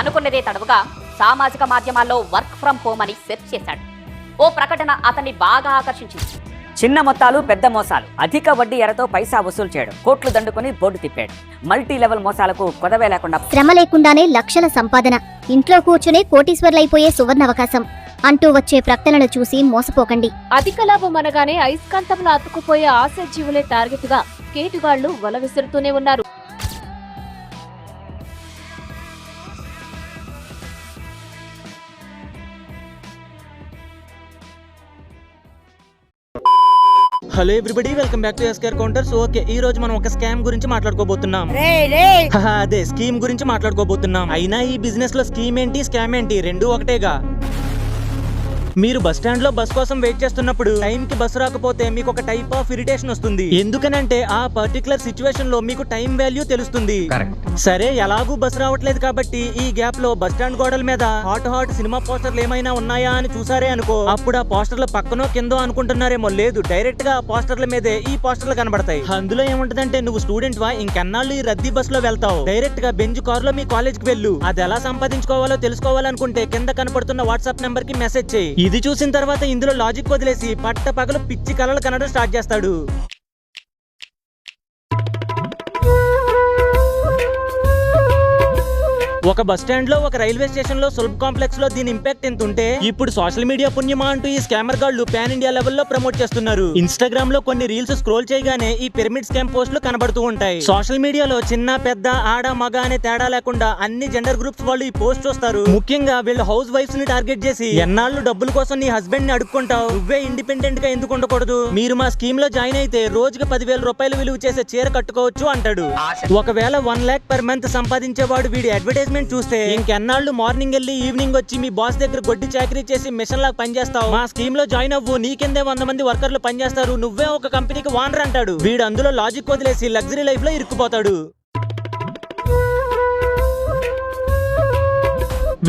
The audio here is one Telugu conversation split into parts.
అనుకున్నదే తడవుగా సామాజిక మాధ్యమాల్లో వర్క్ ఫ్రం హోమ్ అని సెర్చ్ చేశాడు. ఓ ప్రకటన అతన్ని బాగా ఆకర్షించింది. చిన్న మొత్తాలు పెద్ద మోసాలు, అధిక వడ్డీ ఎరతో పైసా వసూలు చేయడం, కోట్లు దండుకొని బోర్డు తిప్పాడు. మల్టీ లెవెల్ మోసాలకు కొదవే లేకుండా శ్రమ లేకుండానే లక్షల సంపాదన, ఇంట్లో కూర్చునే కోటీశ్వర్లైపోయే సువర్ణావకాశం అంటూ వచ్చే ప్రకటనలు చూసి మోసపోకండి. అధిక లాభం అనగానే అయస్కాంతంలో అతుకుపోయే ఆశ జీవులే టార్గెట్ గా కేటుగాళ్లు వల విసురుతూనే ఉన్నారు. Hello everybody, welcome back to SKR counters. Okay, ఈ రోజు మనం ఒక స్కామ్ గురించి మాట్లాడుకోబోతున్నాం. అదే స్కీమ్ గురించి మాట్లాడుకోబోతున్నాం. అయినా ఈ బిజినెస్ లో స్కీమ్ ఏంటి, స్కామ్ ఏంటి, రెండు ఒకటేగా. మీరు బస్ స్టాండ్ లో బస్ కోసం వెయిట్ చేస్తున్నప్పుడు టైం కి బస్ రాకపోతే మీకు ఒక టైప్ ఆఫ్ ఇరిటేషన్ వస్తుంది. ఎందుకనంటే ఆ పర్టికులర్ సిచ్యువేషన్ లో మీకు టైం వాల్యూ తెలుస్తుంది. సరే, ఎలాగూ బస్ రావట్లేదు కాబట్టి ఈ గ్యాప్ లో బస్ స్టాండ్ గోడల మీద హాట్ సినిమా పోస్టర్లు ఏమైనా ఉన్నాయా అని చూసారే అనుకో. అప్పుడు ఆ పోస్టర్ల పక్కనో కిందో అనుకుంటున్నారేమో. లేదు, డైరెక్ట్ గా ఆ పోస్టర్ల మీదే ఈ పోస్టర్లు కనబడతాయి. అందులో ఏముంటదంటే, నువ్వు స్టూడెంట్ వా, ఇంకెన్నాళ్ళు ఈ రద్దీ బస్ లో వెళ్తావు, డైరెక్ట్ గా బెంజ్ కార్ లో మీ కాలేజ్ కి వెళ్ళు. అది ఎలా సంపాదించుకోవాలో తెలుసుకోవాలనుకుంటే కింద కనపడుతున్న వాట్సాప్ నెంబర్ కి మెసేజ్ చేయి. ఇది చూసిన తర్వాత ఇందులో లాజిక్ వదిలేసి పట్ట పగలు పిచ్చి కలలు కనడం స్టార్ట్ చేస్తాడు. ఒక బస్ స్టాండ్ లో, ఒక రైల్వే స్టేషన్ లో, సుల్బ్ కాంప్లెక్స్ లో దీని ఇంపాక్ట్ ఎంత ఉంటే ఇప్పుడు సోషల్ మీడియా పుణ్యమా అంటూ ఈ స్కామర్ గాళ్లు పాన్ ఇండియా లెవెల్లో ప్రమోట్ చేస్తున్నారు. ఇన్స్టాగ్రామ్ లో కొన్ని రీల్స్ స్క్రోల్ చేయగానే ఈ పిరమిడ్ స్కామ్ పోస్టులు కనబడుతూ ఉంటాయి. సోషల్ మీడియాలో చిన్న పెద్ద, ఆడ మగ అనే తేడా లేకుండా అన్ని జెండర్ గ్రూప్స్ వాళ్ళు ఈ పోస్ట్ చూస్తారు. ముఖ్యంగా వీళ్ళ హౌస్ వైఫ్స్ ని టార్గెట్ చేసి, ఎన్నాళ్ళు డబ్బుల కోసం నీ హస్బెండ్ ని అడుక్కుంటావు, నువ్వే ఇండిపెండెంట్ గా ఎందుకు ఉండకూడదు, మీరు మా స్కీమ్ లో జాయిన్ అయితే రోజుకి 10,000 రూపాయలు విలువ చేసే చీర కట్టుకోవచ్చు అంటాడు. ఒకవేళ 1 lakh per month సంపాదించేవాడు వీడి అడ్వర్టైజ్మెంట్ చూస్తే, ఇంకెన్నాళ్ళు మార్నింగ్ వెళ్ళి ఈవినింగ్ వచ్చి మీ బాస్ దగ్గర గొడ్డి చాకరీ చేసి మిషన్ లాగా పనిచేస్తావు, మా స్కీమ్ లో జాయిన్ అవ్వు, నీకెందే 100 మంది వర్కర్లు పనిచేస్తారు, నువ్వే ఒక కంపెనీకి ఓనర్ అంటాడు. వీడు అందులో లాజిక్ వదిలేసి లగ్జరీ లైఫ్ లో ఇరుక్కుపోతాడు.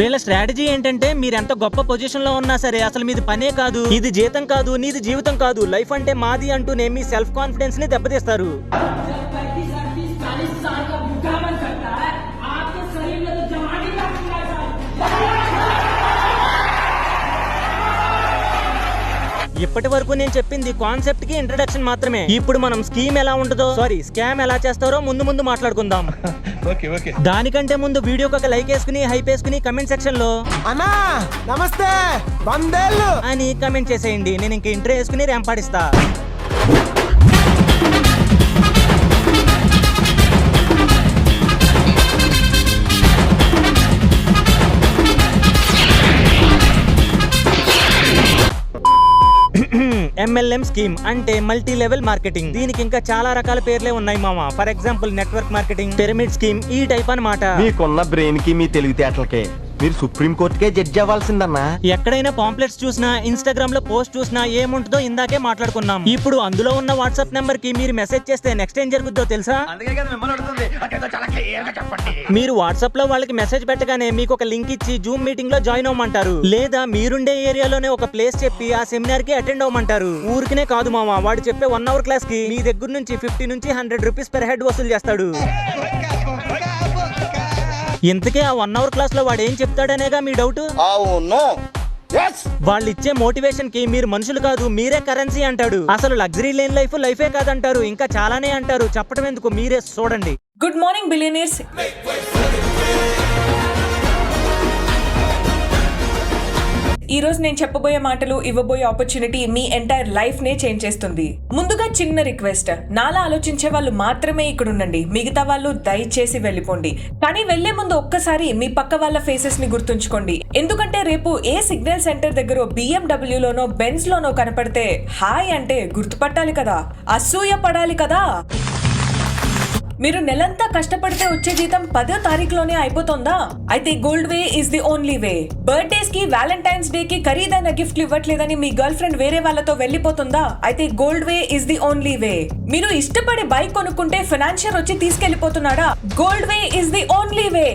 వీళ్ళ స్ట్రాటజీ ఏంటంటే, మీరెంత గొప్ప పొజిషన్ లో ఉన్నా సరే అసలు మీది పనే కాదు, ఇది జీతం కాదు, నీది జీవితం కాదు, లైఫ్ అంటే మాది అంటూనే మీ సెల్ఫ్ కాన్ఫిడెన్స్ ని దెబ్బతీస్తారు. ఇప్పటి వరకు నేను చెప్పింది కాన్సెప్ట్ కి ఇంట్రడక్షన్ మాత్రమే. ఇప్పుడు మనం స్కీమ్ ఎలా ఉంటుందో, స్కామ్ ఎలా చేస్తారో ముందు మాట్లాడుకుందాం. దానికంటే ముందు వీడియోకి ఒక లైక్ వేసుకుని, హైప్ వేసుకుని, కమెంట్ సెక్షన్ లో అన్నా నమస్తే అని కమెంట్ చేసేయండి. నేను ఇంక ఇంట్రో వేసుకుని ర్యాంపాడిస్తా. MLM స్కీమ్ అంటే మల్టీ లెవెల్ మార్కెటింగ్. దీనికి ఇంకా చాలా రకాల పేర్లే ఉన్నాయి మామ. For example network marketing, pyramid scheme, ఈ టైప్ అన్నమాట. మీకున్న బ్రెయిన్ కి, మీ తెలివితేటలకే మీరు సుప్రీం కోర్టుకే జడ్జి అవ్వాల్సిందన్నా. ఎక్కడైనా పాంప్లెట్స్ చూసినా, ఇన్స్టాగ్రామ్ లో పోస్ట్ చూసినా ఏముంటుందో ఇందాకే మాట్లాడుకున్నాం. ఇప్పుడు అందులో ఉన్న వాట్సాప్ నెంబర్ కి మీరు మెసేజ్ చేస్తే నెక్స్ట్ ఏం జరుగుతుందో తెలుసా? మీరు వాట్సాప్ లో వాళ్ళకి మెసేజ్ పెట్టగానే మీకు ఒక లింక్ ఇచ్చి జూమ్ మీటింగ్ లో జాయిన్ అవ్వమంటారు. లేదా మీరుండే ఏరియాలోనే ఒక ప్లేస్ చెప్పి ఆ సెమినార్ కి అటెండ్ అవ్వమంటారు. ఊరికనే కాదు మామ, వాడు చెప్పే 1 hour క్లాస్ కి మీ దగ్గర నుంచి 50 నుంచి 100 రూపీస్ పెర్ హెడ్ వసూలు చేస్తాడు. ఇంతకే ఆ 1 hour క్లాస్ లో వాడు ఏం చెప్తాడనేగా మీ డౌట్. వాళ్ళు ఇచ్చే మోటివేషన్ కి మీరు మనుషులు కాదు, మీరే కరెన్సీ అంటాడు. అసలు లగ్జరీ లేని లైఫ్ లైఫే కాదంటారు, ఇంకా చాలానే అంటారు. చెప్పడం ఎందుకు, మీరే చూడండి. Good morning billionaires. ఈ రోజు నేను చెప్పబోయే మాటలు, ఇవ్వబోయే ఆపర్చునిటీ మీ ఎంటైర్ లైఫ్ నే చేంజ్ చేస్తుంది. ముందుగా చిన్న రిక్వెస్ట్, నాలా ఆలోచించే వాళ్ళు మాత్రమే ఇక్కడ ఉండండి, మిగతా వాళ్ళు దయచేసి వెళ్ళిపోండి. కానీ వెళ్లే ముందు ఒక్కసారి మీ పక్క వాళ్ళ ఫేసెస్ ని గుర్తుంచుకోండి. ఎందుకంటే రేపు ఏ సిగ్నల్ సెంటర్ దగ్గర BMW లోనో బెంజ్ లోనో కనపడితే హాయ్ అంటే గుర్తుపట్టాలి కదా, అసూయ పడాలి కదా. మీరు నెలంతా కష్టపడితే వచ్చే జీతం 10వ తారీఖులోనే అయిపోతుందా? అయితే gold way is the only way. Birthdays కి, వ్యాలంటైన్స్ డే కి ఖరీదైన గిఫ్ట్లు ఇవ్వట్లేదని మీ గర్ల్ ఫ్రెండ్ వేరే వాళ్ళతో వెళ్లిపోతుందా? అయితే gold way is the only way. మీరు ఇష్టపడి బైక్ కొనుక్కుంటే ఫైనాన్షియర్ వచ్చి తీసుకెళ్లిపోతున్నాడా? Gold way is the only way.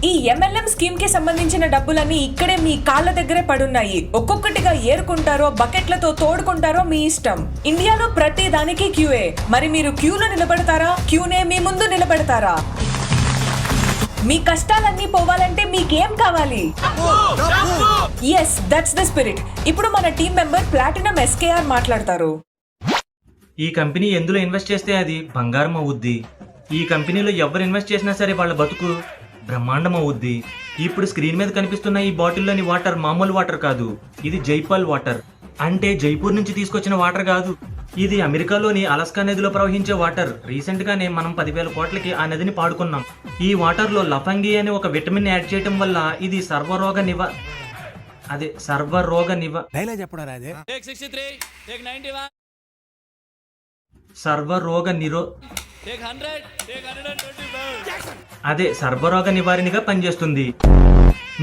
ఈ MLM స్కీమ్ కి సంబంధించిన డబ్బులన్నీ ఇక్కడే మీ కాళ్ళ దగ్గరే పడున్నాయి. ఒక్కొక్కటిగా ఏరుకుంటారో, బకెట్లతో తోడుకుంటారో మీ ఇష్టం. ఇండియాలో ప్రతి దానికి క్యూఏ. మరి మీరు క్యూలో నిలబడతారా, క్యూనే మీ ముందు నిలబెడతారా? మీ కష్టాలన్నీ పోవాలంటే మీకేం కావాలి? Yes, that's the spirit. ఇప్పుడు మన టీం మెంబర్ ప్లాటినం SKR మాట్లాడతారు. ఈ కంపెనీ ఎందులో ఇన్వెస్ట్ చేస్తే అది బంగారం అవుద్ది. ఈ కంపెనీలో ఎవరు ఇన్వెస్ట్ చేసినా సరే వాళ్ళ బతుకు బ్రహ్మాండం అవుద్ది. ఇప్పుడు స్క్రీన్ మీద కనిపిస్తున్న ఈ బాటిల్లోని వాటర్ మామూలు వాటర్ కాదు, ఇది జైపాల్ వాటర్. అంటే జైపూర్ నుంచి తీసుకొచ్చిన వాటర్ కాదు, ఇది అమెరికాలోని అలాస్కా నదిలో ప్రవహించే వాటర్. రీసెంట్ గానే మనం 10,000 కోట్లకి ఆ నదిని పాడుకున్నాం. ఈ వాటర్ లో లఫంగి అనే ఒక విటమిన్ యాడ్ చేయడం వల్ల ఇది సర్వరోగ నివారణగా పనిచేస్తుంది.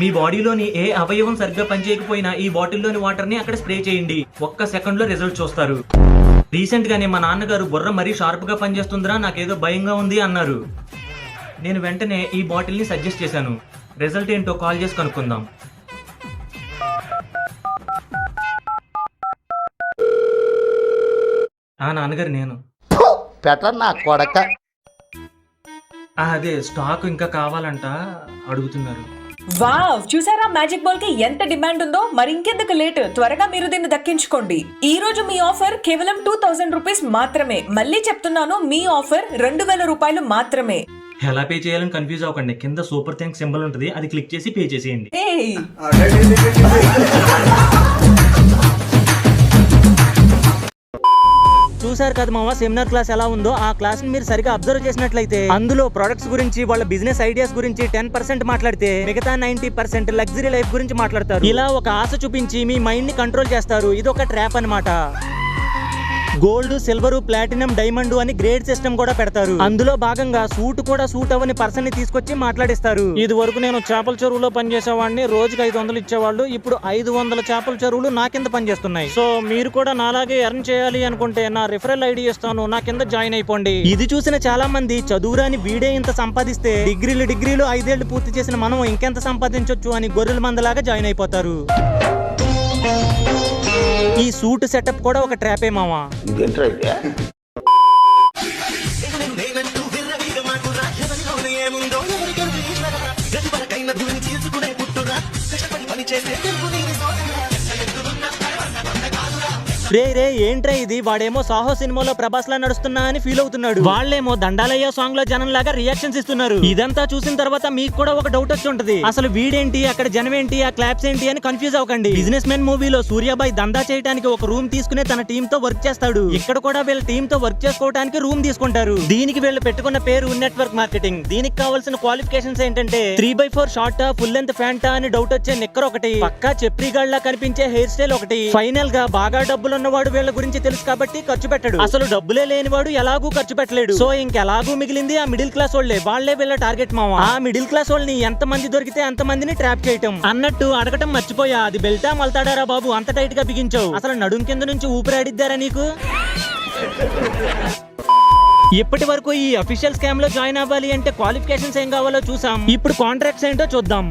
మీ బాడీలోని ఏ అవయవం సరిగ్గా పనిచేయకపోయినా ఈ బాటిల్లోని వాటర్ ని అక్కడ స్ప్రే చేయండి, ఒక్క సెకండ్ లో రిజల్ట్ చూస్తారు. రీసెంట్ గానే మా నాన్నగారు బుర్ర మరీ షార్ప్ గా పనిచేస్తుందిరా, నాకేదో భయంగా ఉంది అన్నారు. నేను వెంటనే ఈ బాటిల్ ని సజెస్ట్ చేశాను. రిజల్ట్ ఏంటో కాల్ చేసి కనుక్కుందాం. నాన్నగారు నేను అదే స్టాక్ ఇంకా కావాలంట అడుగుతున్నారు. వావ్, చూసారా మ్యాజిక్ బాల్ కి ఎంత డిమాండ్ ఉందో. మరి ఇంకెందుకు లేట్, త్వరగా మీరు దీన్ని దక్కించుకోండి. ఈ రోజు మీ ఆఫర్ కేవలం 2000 రూపీస్ మాత్రమే. మళ్ళీ చెప్తున్నాను, మీ ఆఫర్ 2000 రూపాయలు మాత్రమే. ఎలా పే చేయాలని కన్ఫ్యూజ్ అవ్వకండి, కింద సూపర్ థ్యాంక్స్ సింబల్ ఉంటుంది, అది క్లిక్ చేసి పే చేసేయండి. చూసారు కదా మామ, సెమినార్ క్లాస్ ఎలా ఉందో. ఆ క్లాస్ ని మీరు సరిగా అబ్జర్వ్ చేసినట్లయితే అందులో ప్రొడక్ట్స్ గురించి, వాళ్ళ బిజినెస్ ఐడియాస్ గురించి 10% మాట్లాడితే మిగతా 90% లగ్జరీ లైఫ్ గురించి మాట్లాడతారు. ఇలా ఒక ఆశ చూపించి మీ మైండ్ ని కంట్రోల్ చేస్తారు. ఇది ఒక ట్రాప్ అన్నమాట. గోల్డ్, సిల్వర్, ప్లాటినం, డైమండ్ అని గ్రేడ్ సిస్టమ్ కూడా పెడతారు. అందులో భాగంగా సూట్ కూడా సూట్ అవ్వని పర్సన్ ని తీసుకొచ్చి మాట్లాడిస్తారు. ఇది వరకు నేను చేపల చెరువులో పనిచేసేవాడిని, రోజుకి 500 ఇచ్చేవాళ్ళు. ఇప్పుడు 500 చేపల చెరువులు నా కింద పనిచేస్తున్నాయి. సో మీరు కూడా నాలాగే ఎర్న్ చేయాలి అనుకుంటే నా రిఫరల్ ఐడి ఇస్తాను, నా కింద జాయిన్ అయిపోండి. ఇది చూసిన చాలా మంది చదువురాని వీడే ఇంత సంపాదిస్తే డిగ్రీలు 5 ఏళ్లు పూర్తి చేసిన మనం ఇంకెంత సంపాదించొచ్చు అని గొర్రెల మందలాగా జాయిన్ అయిపోతారు. ఈ సూట్ సెటప్ కూడా ఒక ట్రాపే మావా. రే ఏంట్రా ఇది, వాడేమో సాహో సినిమాలో ప్రభాస్ లా నడుస్తున్నా అని ఫీల్ అవుతున్నాడు, వాళ్ళేమో దండాలయ్య సాంగ్ లో జనం లాగా రియాక్షన్స్ ఇస్తున్నారు. ఇదంతా చూసిన తర్వాత మీకు కూడా ఒక డౌట్ వచ్చి ఉంటది, అసలు వీడేంటి, అక్కడ జనం ఏంటి, ఆ క్లాప్స్ ఏంటి అని కన్ఫ్యూజ్ అవ్వకండి. బిజినెస్ మెన్ మూవీలో సూర్యాబాయ్ దందా చేయడానికి ఒక రూమ్ తీసుకుని తన టీమ్ తో వర్క్ చేస్తాడు. ఇక్కడ కూడా వీళ్ళ టీమ్ తో వర్క్ చేసుకోవడానికి రూమ్ తీసుకుంటారు. దీనికి వీళ్ళు పెట్టుకున్న పేరు నెట్వర్క్ మార్కెటింగ్. దీనికి కావాల్సిన క్వాలిఫికేషన్స్ ఏంటంటే 3/4 షార్టా, ఫుల్ లెంత్ ఫ్యాంటా అని డౌట్ వచ్చే నిక్కర్ ఒకటి, పక్కా చెప్రీగాళ్లా కనిపించే హెయిర్ స్టైల్ ఒకటి, ఫైనల్ గా బాగా డబ్బులు ఉన్నవాడు వీళ్ళ గురించి తెలుసు కాబట్టి ఖర్చు పెట్టడు. అసలు డబ్బులే లేనివాడు ఎలాగూ ఖర్చు పెట్టలేడు. సో ఇంకెలాగూ మిగిలింది ఆ మిడిల్ క్లాస్ వాళ్ళే వీళ్ళ టార్గెట్ మావా. ఆ మిడిల్ క్లాస్ వాళ్ళని ఎంత మంది దొరికితే అంత మందిని ట్రాప్ చేయటం. అన్నట్టు అడగటం మర్చిపోయా, అది బెల్టా మల్తాడారా బాబు, అంత టైట్ గా బిగించావు, అసలు నడుం కింద నుంచి ఊపిరాడిద్దారా నీకు? ఇప్పటి వరకు ఈ అఫీషియల్ స్కామ్ లో జాయిన్ అవ్వాలి అంటే క్వాలిఫికేషన్స్ ఏం కావాలో చూసాం. ఇప్పుడు కాంట్రాక్ట్స్ ఏంటో చూద్దాం.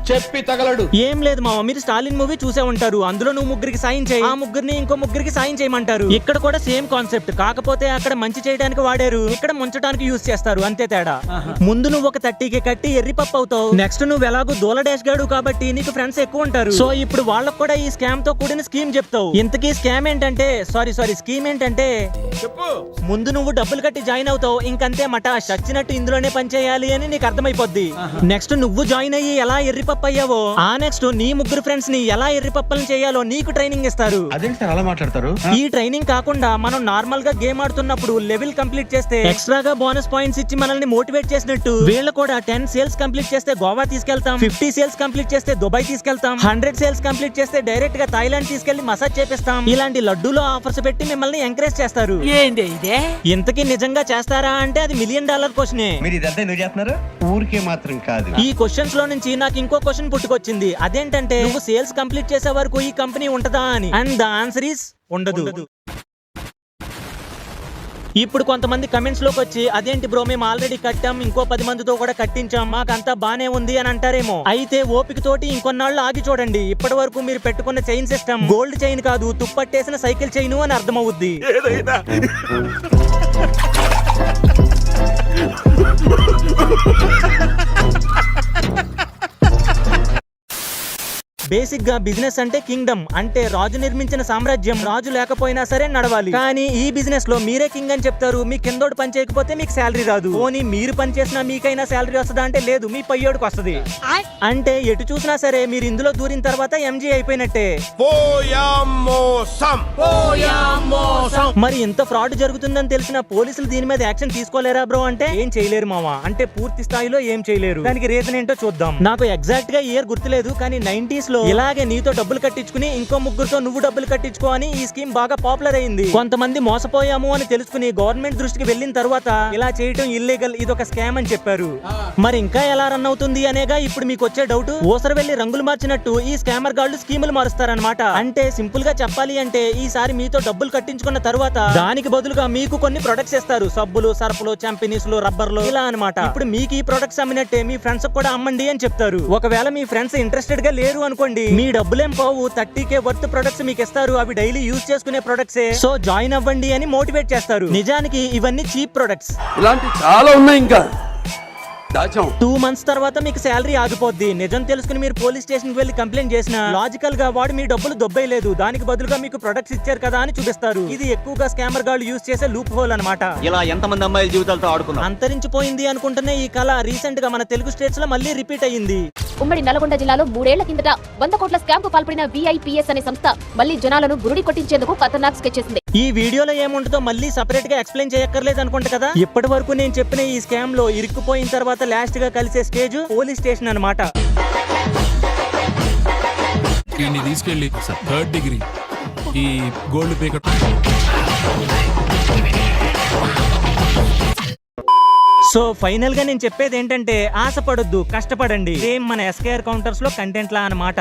చెప్పి తగలడు. ఏం లేదు మామ, మీరు స్టాలిన్ మూవీ చూసే ఉంటారు. అందులో నువ్వు ముగ్గురికి సాయం చేయి, ఆ ముగ్గురిని ఇంకో ముగ్గురికి సాయం చేయమంటారు. ఇక్కడ కూడా సేమ్ కాన్సెప్ట్, కాకపోతే అక్కడ మంచి చేయడానికి వాడారు, ఇక్కడ ముంచడానికి యూజ్ చేస్తారు, అంతే తేడా. ముందు నువ్వు ఒక 30కి కట్టి ఎర్రి పప్పు అవుతావు. నెక్స్ట్ నువ్వు ఎలాగో దోల డాష్ గాడు కాబట్టి నీకు ఫ్రెండ్స్ ఎక్కువ ఉంటారు. సో ఇప్పుడు వాళ్ళకు కూడా ఈ స్కామ్ తో కూడిన స్కీమ్ చెప్తావు. ఇంతకీ స్కామ్ ఏంటంటే స్కీమ్ ఏంటంటే, ముందు నువ్వు డబ్బులు కట్టి జాయిన్ అవుతావు, ఇంకంతే మటా చచ్చినట్టు ఇందులోనే పని చేయాలి అని నీకు అర్థమైపోద్ది. నెక్స్ట్ నువ్వు జాయిన్ అయ్యి ఎలా ఎర్రి అయ్యావో, ఆ నెక్స్ట్ నీ ముగ్గురు ఫ్రెండ్స్ ని ఎలా ఎర్రి పప్పలను చేయాలో నీకు ట్రైనింగ్ ఇస్తారు. అలా మాట్లాడతారు. ఈ ట్రైనింగ్ కాకుండా మనం నార్మల్ గా గేమ్ ఆడుతున్నప్పుడు లెవెల్ కంప్లీట్ చేస్తే ఎక్స్ట్రాగా బోనస్ పాయింట్స్ ఇచ్చి మనల్ని మోటివేట్ చేసినట్టు, వీళ్ళు కూడా 10 సేల్స్ కంప్లీట్ చేస్తే గోవా తీసుకెళ్తాం, 50 సేల్స్ కంప్లీట్ చేస్తే దుబాయ్ తీసుకెళ్తాం, 100 సేల్స్ కంప్లీట్ చేస్తే డైరెక్ట్ గా థాయిలాండ్ తీసుకెళ్లి మసాజ్ చేపిస్తాం. ఇలాంటి లడ్డూలో ఆఫర్స్ పెట్టి మిమ్మల్ని ఎంకరేజ్ చేస్తారు. ఇంతకీ నిజంగా చేస్తారా అంటే అది $1 మిలియన్ క్వశ్చనే. ఊరికే మాత్రం కాదు. ఈ క్వశ్చన్స్ లో నుంచి నాకు ఇంకో క్వశ్చన్ పుట్టుకొచ్చింది, అదేంటంటే నువ్వు సేల్స్ కంప్లీట్ చేసే వరకు ఈ కంపెనీ ఉంటదా అని. అండ్ ద ఆన్సర్ ఈస్ ఉండదు. ఇప్పుడు కొంతమంది కమెంట్స్ లోకి వచ్చి, అదేంటి బ్రో మేము ఆల్రెడీ కట్టాం, ఇంకో 10 మందితో కూడా కట్టించాం, మాకంతా బానే ఉంది అని అంటారేమో. అయితే ఓపిక తోటి ఇంకొన్నాళ్ళు ఆగి చూడండి. ఇప్పటి వరకు మీరు పెట్టుకున్న చైన్ సిస్టమ్ గోల్డ్ చైన్ కాదు, తుప్పట్టేసిన సైకిల్ చైన్ అని అర్థమవుద్ది. బేసిక్ గా బిజినెస్ అంటే కింగ్డమ్, అంటే రాజు నిర్మించిన సామ్రాజ్యం. రాజు లేకపోయినా సరే నడవాలి. కానీ ఈ బిజినెస్ లో మీరే కింగ్ అని చెప్తారు, మీ కిందోడు పని చేయకపోతే మీకు శాలరీ రాదు. పోనీ మీరు పని చేసినా మీకైనా శాలరీ వస్తుందా అంటే లేదు, మీ పయ్యోడికి వస్తుంది. అంటే ఎటు చూసినా సరే మీరు ఇందులో దూరిన తర్వాత ఎంజీ అయిపోయినట్టే. మరి ఇంత ఫ్రాడ్ జరుగుతుందని తెలిసిన పోలీసులు దీని మీద యాక్షన్ తీసుకోలేరా బ్రో అంటే ఏం చేయలేరు మావా. అంటే పూర్తి స్థాయిలో ఏం చేయలేరు. దానికి రీజన్ ఏంటో చూద్దాం. నాకు ఎగ్జాక్ట్ గా ఇయర్ గుర్తులేదు, కానీ 90s లో ఇలాగే నీతో డబ్బులు కట్టించుకుని ఇంకో ముగ్గురుతో నువ్వు డబ్బులు కట్టించుకో అని ఈ స్కీమ్ బాగా పాపులర్ అయింది. కొంతమంది మోసపోయాము అని తెలుసుకుని గవర్నమెంట్ దృష్టికి వెళ్లిన తర్వాత ఇలా చేయటం ఇల్లీగల్, ఇదొక స్కామ్ అని చెప్పారు. మరి ఇంకా ఎలా రన్ అవుతుంది అనేగా ఇప్పుడు మీకు వచ్చే డౌట్. ఓసర వెళ్లి రంగులు మార్చినట్టు ఈ స్కామర్ గాళ్ళు స్కీములు మారుస్తారనమాట. అంటే సింపుల్ గా చెప్పాలి అంటే ఈసారి మీతో డబ్బులు కట్టించుకున్న తర్వాత దానికి బదులుగా మీకు కొన్ని ప్రొడక్ట్స్ ఇస్తారు. సబ్బులు, సర్పులు, చాంపినీస్లు, రబ్బర్లు ఇలా అన్నమాట. ఇప్పుడు మీకు ఈ ప్రొడక్ట్స్ అమ్మినట్టే మీ ఫ్రెండ్స్ కూడా అమ్మండి అని చెప్తారు. ఒకవేళ మీ ఫ్రెండ్స్ ఇంట్రెస్టెడ్ గా లేరు అనుకోండి, మీ డబ్బులేం పోవు, 30K వర్త్ ప్రొడక్ట్స్ మీకు ఇస్తారు. అవి డైలీ యూజ్ చేసుకునే ప్రొడక్ట్సే, సో జాయిన్ అవ్వండి అని మోటివేట్ చేస్తారు. నిజానికి ఇవన్నీ చీప్ ప్రొడక్ట్స్. ఇలాంటి చాలా ఉన్నాయి. ఇంకా 2 months తర్వాత మీకు శాలరీ ఆగిపోద్ది. నిజం తెలుసుకుని మీరు పోలీస్ స్టేషన్ కి వెళ్లి కంప్లైంట్ చేసినా లాజికల్ గా వాడు మీ డబ్బులు దొబ్బేయలేదు, దానికి బదులుగా మీకు ప్రొడక్ట్స్ ఇచ్చారు కదా అని చూపిస్తారు. ఇది ఎక్కువగా స్కామర్ గాళ్ళు యూజ్ చేసే లూప్ హోల్ అన్నమాట. ఇలా ఎంతమంది అమ్మాయిల జీవితాలతో ఆడుకున్నారు. అంతరించిపోయింది అనుకుంటున్న ఈ కళ రీసెంట్ గా మన తెలుగు స్టేట్స్ లో మళ్ళీ రిపీట్ అయ్యింది. ఉమ్మడి నల్గొండ జిల్లాలో 3 ఏళ్ల కిందట 100 కోట్ల స్కామ్ కు పాల్పడిన VIPS అనే సంస్థ మళ్లీ జనాలను గురుడి కొట్టించేందుకు ఖతర్నాక్ స్కెచ్ చేసింది. ఈ వీడియోలో ఏముంటుందో మళ్ళీ సెపరేట్ గా ఎక్స్ప్లెయిన్ చేయక్కర్లేదు అనుకుంటా కదా. ఇప్పటి వరకు నేను చెప్పిన ఈ స్కామ్ లో ఇరుక్కుపోయిన తర్వాత లాస్ట్ గా కలిసే స్టేజ్ పోలీస్ స్టేషన్ అన్నమాట. తీసుకెళ్ళి 3rd డిగ్రీ ఈ గోల్డ్ పేకట్. సో ఫైనల్ గా నేను చెప్పేది ఏంటంటే ఆశపడొద్దు, కష్టపడండి. సేమ్ మన SKR కౌంటర్స్ లో కంటెంట్ లా అన్నమాట.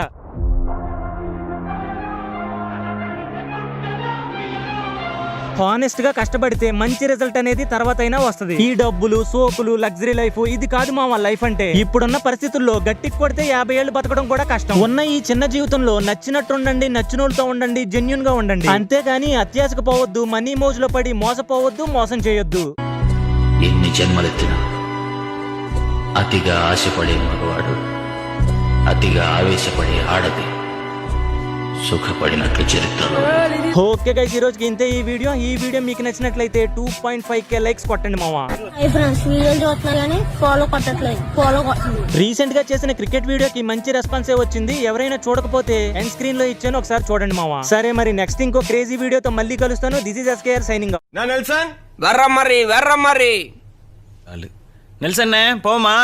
హానెస్ట్ గా కష్టపడితే మంచి రిజల్ట్ అనేది తర్వాత అయినా వస్తుంది. ఈ డబ్బులు, సోకులు, లగ్జరీ లైఫ్ ఇది కాదు మా లైఫ్ అంటే. ఇప్పుడున్న పరిస్థితుల్లో గట్టికి కొడితే 50 ఏళ్ళు బతకడం కూడా కష్టం. ఉన్న ఈ చిన్న జీవితంలో నచ్చినట్టు ఉండండి, నచ్చినోళ్ళతో ఉండండి, జెన్యూన్ గా ఉండండి. అంతేగాని అత్యాశకు పోవద్దు, మనీ మోజులో పడి మోసపోవద్దు, మోసం చేయొద్దు. ఎన్ని జన్మలెత్తినా అతిగా ఆశపడే మగవాడు, అతిగా ఆవేశపడే ఆడది సుఖపడినట్లు చరిత్రలో. ఓకే గైస్, ఈ రోజుకి ఇంతే ఈ వీడియో. ఈ వీడియో మీకు నచ్చినట్లయితే 2.5K లైక్స్ కొట్టండి మావా. రీసెంట్ గా చేసిన క్రికెట్ వీడియోకి మంచి రెస్పాన్సే వచ్చింది. ఎవరైనా చూడకపోతే ఎండ్ స్క్రీన్ లో ఇచ్చాను, ఒకసారి చూడండి మావా. సరే మరి నెక్స్ట్ ఇంకో క్రేజీ వీడియోతో మళ్ళీ కలుస్తాను. This is SKR signing off. Nelson పోమా.